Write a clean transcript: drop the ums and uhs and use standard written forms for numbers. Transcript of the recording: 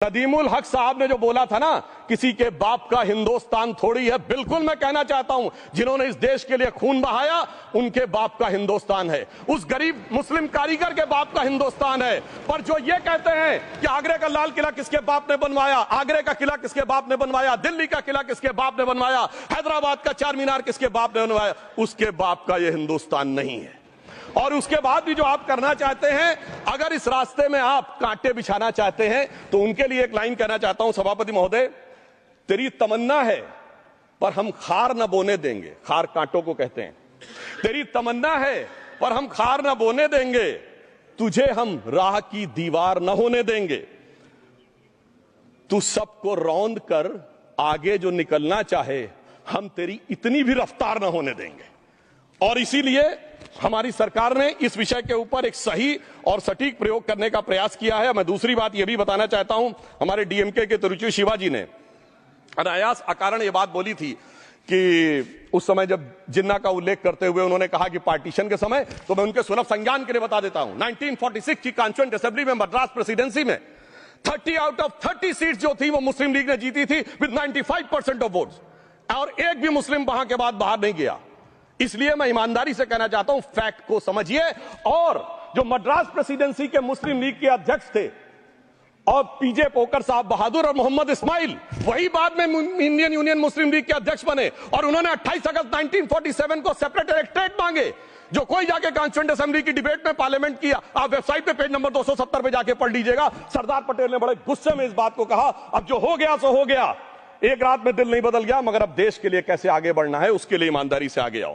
नदीमुल हक साहब ने जो बोला था ना, किसी के बाप का हिंदुस्तान थोड़ी है, बिल्कुल मैं कहना चाहता हूं, जिन्होंने इस देश के लिए खून बहाया उनके बाप का हिंदुस्तान है, उस गरीब मुस्लिम कारीगर के बाप का हिंदुस्तान है। पर जो ये कहते हैं कि आगरे का लाल किला किसके बाप ने बनवाया, आगरे का किला किसके बाप ने बनवाया, दिल्ली का किला किसके बाप ने बनवाया, हैदराबाद का चार मीनार किसके बाप ने बनवाया, उसके बाप का यह हिंदुस्तान नहीं है। और उसके बाद भी जो आप करना चाहते हैं, अगर इस रास्ते में आप कांटे बिछाना चाहते हैं, तो उनके लिए एक लाइन कहना चाहता हूं, सभापति महोदय, तेरी तमन्ना है पर हम खार न बोने देंगे, खार कांटों को कहते हैं, तेरी तमन्ना है पर हम खार न बोने देंगे, तुझे हम राह की दीवार न होने देंगे, तू सबको रौंद कर आगे जो निकलना चाहे, हम तेरी इतनी भी रफ्तार न होने देंगे। और इसीलिए हमारी सरकार ने इस विषय के ऊपर एक सही और सटीक प्रयोग करने का प्रयास किया है। मैं दूसरी बात यह भी बताना चाहता हूं, हमारे डीएमके के तिरुचि शिवाजी ने अनायास अकारण यह बात बोली थी कि उस समय जब जिन्ना का उल्लेख करते हुए उन्होंने कहा कि पार्टीशन के समय, तो मैं उनके सुलभ संज्ञान के लिए बता देता हूं, 1946 की कॉन्स्टिट्यूएंट असेंबली में मद्रास प्रेसिडेंसी में 30 आउट ऑफ 30 सीट्स जो थी वो मुस्लिम लीग ने जीती थी विद 95% ऑफ वोट्स, और एक भी मुस्लिम वहां के बाद बाहर नहीं गया। इसलिए मैं ईमानदारी से कहना चाहता हूं, फैक्ट को समझिए। और जो मद्रास प्रेसिडेंसी के मुस्लिम लीग के अध्यक्ष थे और पीजे पोकर साहब बहादुर और मोहम्मद इस्माइल, वही बाद में इंडियन यूनियन मुस्लिम लीग के अध्यक्ष बने, और उन्होंने 28 अगस्त 1947 को सेपरेट इलेक्टोरेट मांगे, जो कोई जाके कॉन्स्टिट्यूएंट असेंबली की डिबेट में पार्लियामेंट किया। आप वेबसाइट पे पेज नंबर 270 पे जाके पढ़ लीजिएगा। सरदार पटेल ने बड़े गुस्से में इस बात को कहा, अब जो हो गया सो हो गया, एक रात में दिल नहीं बदल गया, मगर अब देश के लिए कैसे आगे बढ़ना है उसके लिए ईमानदारी से आगे आओ।